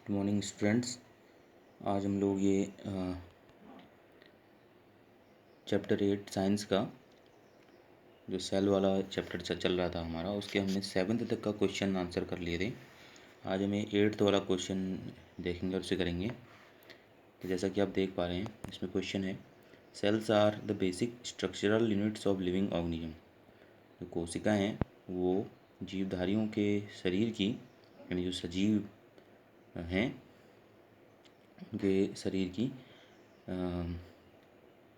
Good morning students. आज हम लोग ये चैप्टर 8 साइंस का जो सेल वाला चैप्टर चल रहा था हमारा, उसके हमने 7th तक का क्वेश्चन आंसर कर लिए थे। आज हमें 8th वाला क्वेश्चन देखेंगे और उसे करेंगे। तो जैसा कि आप देख पा रहे हैं, इसमें क्वेश्चन है, cells are the basic structural units of living organism. जो कोशिकाएँ हैं वो जीवधारियों के शरीर की, यानी जो सजीव हैं उनके शरीर की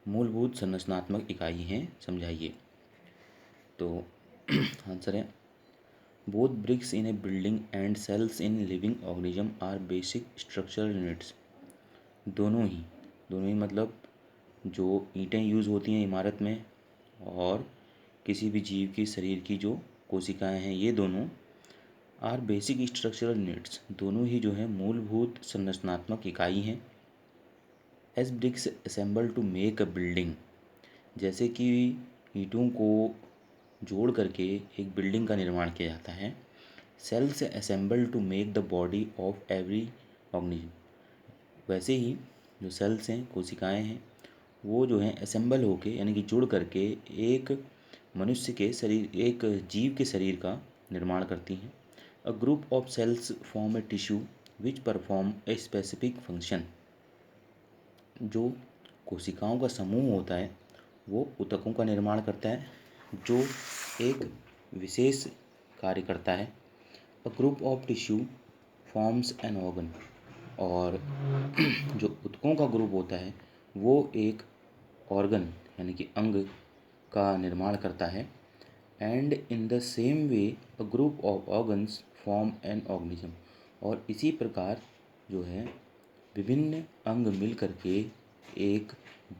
मूलभूत संरचनात्मक इकाई हैं, समझाइए। तो आंसर है, both bricks in a building and cells in living organism are basic structural units. दोनों ही मतलब जो ईंटें यूज़ होती हैं इमारत में और किसी भी जीव की शरीर की जो कोशिकाएं हैं, ये दोनों आर बेसिक स्ट्रक्चरल यूनिट्स, दोनों ही जो है मूलभूत संरचनात्मक इकाई हैं। As bricks assemble to make a building, जैसे कि ईंटों को जोड़ करके एक बिल्डिंग का निर्माण किया जाता है। Cells assemble to make the body of every organism, वैसे ही जो सेल्स हैं, कोशिकाएं हैं, वो जो हैं असेंबल होके, यानी कि जुड़ करके एक मनुष्य के शरीर, एक जीव के शरीर का निर्माण करती हैं। A group of cells form a tissue which perform a specific function. जो कोशिकाओं का समूह होता है वो ऊतकों का निर्माण करता है, जो एक विशेष कार्य करता है। A group of tissue forms an organ, और जो ऊतकों का ग्रुप होता है वो एक ऑर्गन यानी कि अंग का निर्माण करता है। And in the same way a group of organs form an organism, और इसी प्रकार जो है विभिन्न अंग मिल करके एक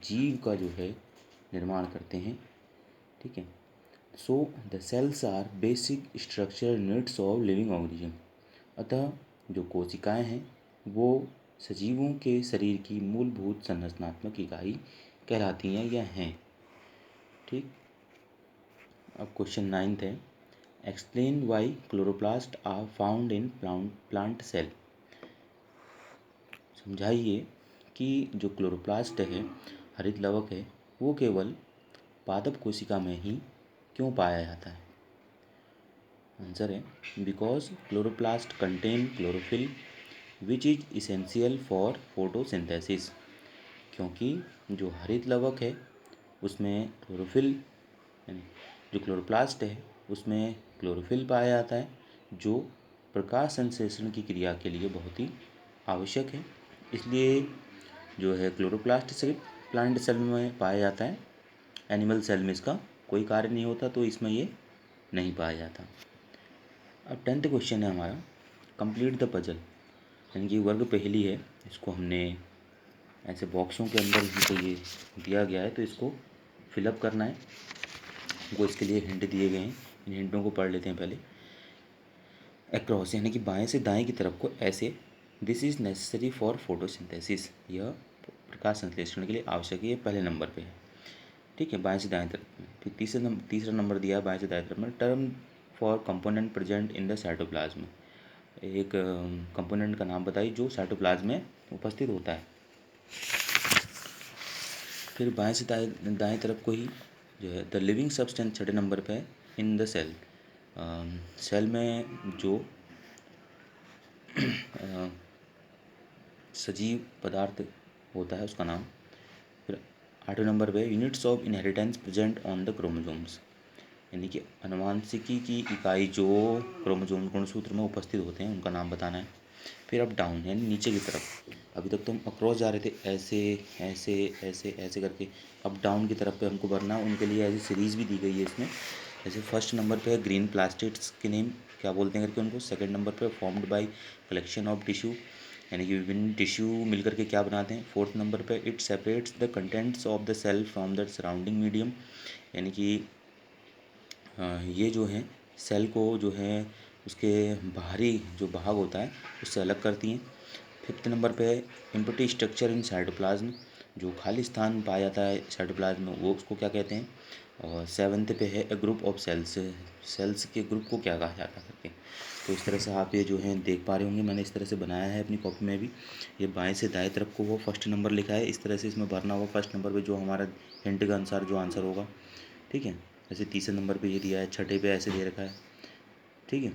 जीव का जो है निर्माण करते हैं। ठीक है। So the cells are basic structural units of living organism. अतः जो कोशिकाएं हैं वो सजीवों के शरीर की मूलभूत संरचनात्मक इकाई कहलाती हैं या हैं। ठीक। अब क्वेश्चन 9th है, explain why chloroplast are found in plant cell. समझाइए कि जो क्लोरोप्लास्ट है, हरित लवक है, वो केवल पादप कोशिका में ही क्यों पाया जाता है। आंसर है, because chloroplast contain chlorophyll which is essential for photosynthesis. क्योंकि जो हरित लवक है उसमें क्लोरोफिल, यानी जो क्लोरोप्लास्ट है उसमें क्लोरोफिल पाया जाता है, जो प्रकाश संश्लेषण की क्रिया के लिए बहुत ही आवश्यक है। इसलिए जो है क्लोरोप्लास्ट सिर्फ प्लांट सेल में पाया जाता है, एनिमल सेल में इसका कोई कार्य नहीं होता, तो इसमें ये नहीं पाया जाता। अब 10th क्वेश्चन है हमारा, कंप्लीट द पजल, यानी कि वर्ग पहेली है। इसको हमने ऐसे बॉक्सों के अंदर हमको ये दिया गया है, तो इसको फिलअप करना है। हमको इसके लिए हिंट दिए गए हैं, इन हिंटों को पढ़ लेते हैं पहले। अक्रॉस, यानी कि बाएं से दाएं की तरफ को ऐसे, this is necessary for photosynthesis, यह प्रकाश संश्लेषण के लिए आवश्यक है, ये पहले नंबर पे है। ठीक है, बाएं से दाएं तरफ में। फिर तीसरा नंबर दिया है बाएं से दाएं तरफ में, term for component present in the cytoplasm. एक कंपोनेंट का नाम बताइए जो साइटोप्लाज्म में उपस्थित होता है। फिर बाएं से दाएं तरफ को ही जो है द लिविंग सब्सटेंस, छठे नंबर पे इन द सेल, सेल में जो सजीव पदार्थ होता है उसका नाम। फिर 8वें नंबर पे units of inheritance present on the chromosomes, यानी कि अनुवांशिकी की इकाई जो क्रोमोसोम गुणसूत्र में उपस्थित होते हैं उनका नाम बताना है। फिर अप डाउन, यानी नीचे की तरफ। अभी तक तो हम अक्रॉस जा रहे थे, ऐसे ऐसे ऐसे ऐसे करके, अप डाउन की तरफ पे हमको बढ़ना है। उनके लिए ऐसी सीरीज़ भी दी गई है इसमें। जैसे फर्स्ट नंबर पे है ग्रीन प्लास्टिड्स के नेम क्या बोलते हैं करके उनको। सेकंड नंबर पे formed by collection of tissue, यानी कि विभिन्न टिश्यू मिलकर के क्या बनाते हैं। फोर्थ नंबर पे it separates the contents of the cell from the surrounding medium, यानी कि ये जो है सेल को जो है उसके बाहरी जो भाग होता है उससे अलग करती हैं। फिफ्थ नंबर पे है एम्प्टी स्ट्रक्चर इन साइटोप्लाज्म, जो खाली स्थान पाया जाता है साइटोप्लाज्म में वो उसको क्या कहते हैं। और 7th पे है ए ग्रुप ऑफ सेल्स, सेल्स के ग्रुप को क्या कहा जाता है करके। तो इस तरह से आप ये जो है देख पा रहे होंगे, मैंने इस तरह से बनाया है अपनी कॉपी में भी। ये बाएं से दाएं तरफ को वो फर्स्ट नंबर लिखा है, इस तरह से इसमें भरना होगा फर्स्ट नंबर पे जो हमारा हिंट के अनुसार जो आंसर होगा। ठीक है, जैसे तीसरे नंबर पे ये दिया है, छठे पे ऐसे दे रखा है। ठीक है,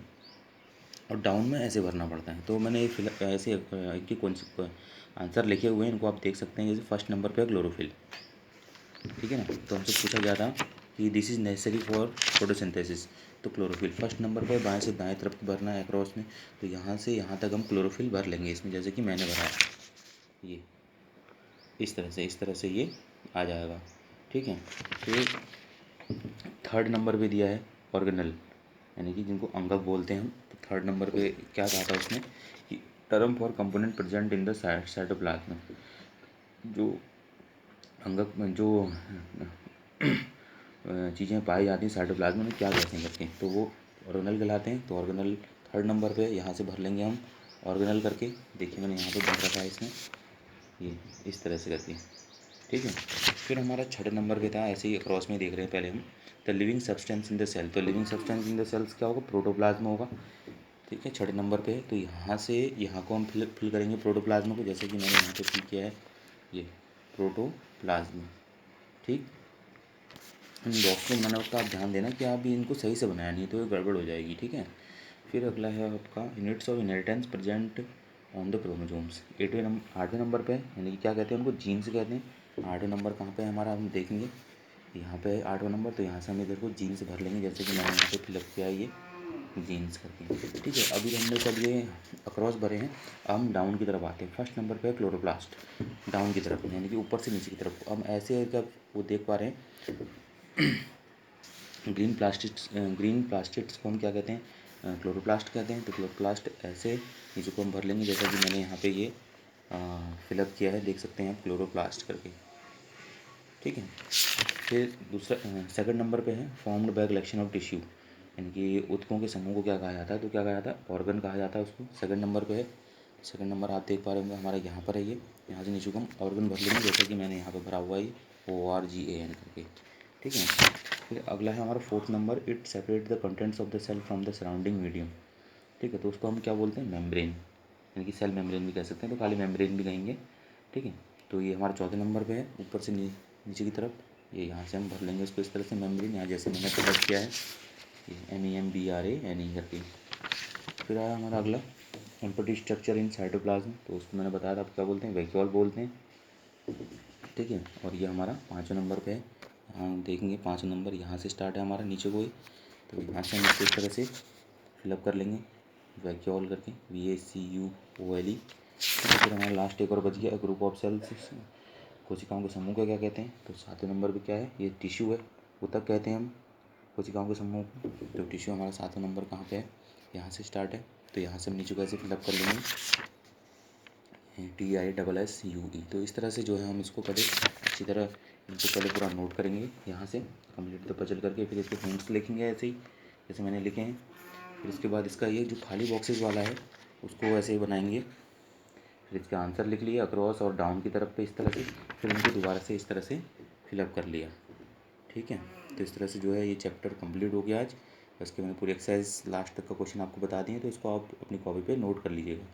और डाउन में ऐसे भरना पड़ता है। तो मैंने फिल ऐसे कि कौन से आंसर लिखे हुए हैं, इनको आप देख सकते हैं। जैसे फर्स्ट नंबर पे क्लोरोफिल। ठीक है ना, तो हमसे पूछा गया था कि this is necessary for photosynthesis, तो क्लोरोफिल फर्स्ट नंबर पर बाएं से दाएं तरफ भरना है अक्रॉस में। तो यहाँ से यहाँ तक हम क्लोरोफिल भर लेंगे इसमें, जैसे कि मैंने भरा है ये इस तरह से ये आ जाएगा। ठीक है, फिर थर्ड नंबर पे दिया है ऑर्गेनल, यानी कि जिनको अंगक बोलते हैं हम। तो थर्ड नंबर पे क्या कहा था उसने कि term for component present in the cytoplasm, जो अंगक में जो चीज़ें पाई जाती हैं साइटोप्लाज्म में, क्या कहते हैं करके, तो वो ऑर्गेनल कहलाते हैं। तो ऑर्गेनल थर्ड नंबर पे यहाँ से भर लेंगे हम ऑर्गेनल करके। देखिए मैंने यहाँ पे भर रखा है इसमें, ये इस तरह से करके। ठीक है, फिर हमारा छठे नंबर पे था, ऐसे ही क्रॉस में देख रहे हैं पहले हम, the living substance in the cell. तो living substance in the cells क्या होगा, प्रोटोप्लाज्म होगा। ठीक है, छठे नंबर पे है, तो यहाँ से यहाँ को हम फिल करेंगे प्रोटोप्लाज्म को, जैसे कि मैंने यहाँ पे फिल किया है ये प्रोटोप्लाज्म। ठीक, इन बॉक्स को बनाना वक्त आप ध्यान देना कि आप इनको सही से बनाया, नहीं तो ये गड़बड़ हो जाएगी। ठीक है, फिर अगला है आपका units of inheritance present on the chromosomes. आठवें नंबर पे, यानी कि क्या कहते हैं उनको, जीन्स कहते हैं। आठवें नंबर कहाँ पे है हमारा, हम देखेंगे यहाँ पे आठवां नंबर। तो यहाँ से हम इधर को जीन्स भर लेंगे, जैसे कि मैंने यहाँ पे फिलअप किया है ये जीन्स करके। ठीक है, अभी हमने सब ये अक्रॉस भरे हैं। अब हम डाउन की तरफ आते हैं। फर्स्ट नंबर पे है क्लोरोप्लास्ट, डाउन की तरफ, यानी कि ऊपर से नीचे की तरफ। हम ऐसे जब वो देख पा रहे हैं ग्रीन प्लास्टिक्स को हम क्या कहते हैं, क्लोरोप्लास्ट कहते हैं। तो क्लोरोप्लास्ट ऐसे नीचे को हम भर लेंगे, जैसा कि मैंने यहाँ पे ये फिलअप किया है, देख सकते हैं आप क्लोरोप्लास्ट करके। ठीक है, फिर दूसरा सेकंड नंबर पे है formed by collection of tissue, यानी कि ऊतकों के समूह को क्या कहा जाता है, तो क्या कहा जाता है, ऑर्गन कहा जाता है उसको। सेकंड नंबर पे है, सेकंड नंबर आप देख पा रहे होंगे हमारा यहाँ पर है ये। यहाँ से नीचे को हम ऑर्गन भर लेंगे, जैसा कि मैंने यहाँ पे भरा हुआ है ORGAN करके। ठीक है, फिर अगला है हमारा fourth number, it separate the contents of the cell from the surrounding medium. ठीक है, तो उसको हम क्या बोलते हैं, मेम्ब्रेन, यानी कि सेल मेम्ब्रेन भी कह सकते हैं, तो खाली मेम्ब्रेन भी कहेंगे। ठीक है, तो ये हमारा चौथे नंबर पे है, ऊपर से नीचे की तरफ। ये यहाँ से हम भर लेंगे इसको इस तरह से, मेम्ब्रेन, यहाँ जैसे मैंने फिलअप किया है ये MEMBRANE करके। फिर आया हमारा अगला एम्पटी स्ट्रक्चर इन साइटोप्लाज्म, तो उसको मैंने बताया था आप क्या बोलते हैं, वैक्यूल बोलते हैं। ठीक है, और ये हमारा पाँचवें नंबर पे है। हम देखेंगे पाँचवें नंबर यहाँ से स्टार्ट है हमारा नीचे को ही, तो यहाँ से हम इसको इस तरह से फिलअप कर लेंगे वैक्यूल करके, VACUOLE। फिर हमारा लास्ट एक और बच गया, ग्रुप ऑफ सेल्स, कोशिकाओं के समूह को क्या कहते हैं, तो सातवें नंबर पे क्या है, ये टिश्यू है, ऊतक कहते हैं हम कोशिकाओं के समूह को। तो टिश्यू हमारा सातवें नंबर कहाँ पे है, यहाँ से स्टार्ट है। तो यहाँ से हम नीचे को ऐसे फिलअप कर लेंगे TISSUE। तो इस तरह से जो है हम इसको पहले अच्छी तरह इनको पहले पूरा नोट करेंगे यहाँ से कंप्लीट तो पचल करके, फिर इसके हिंट्स लिखेंगे ऐसे ही जैसे मैंने लिखे हैं। फिर इसके बाद इसका ये जो खाली बॉक्सेस वाला है उसको ऐसे ही बनाएंगे। फिर इसका आंसर लिख लिया अक्रॉस और डाउन की तरफ पे इस तरह से, फिर इनको दोबारा से इस तरह से फिलअप कर लिया। ठीक है, तो इस तरह से जो है ये चैप्टर कंप्लीट हो गया आज। इसके मैंने पूरी एक्सरसाइज लास्ट तक का क्वेश्चन आपको बता दिए, तो इसको आप अपनी कॉपी पे नोट कर लीजिएगा।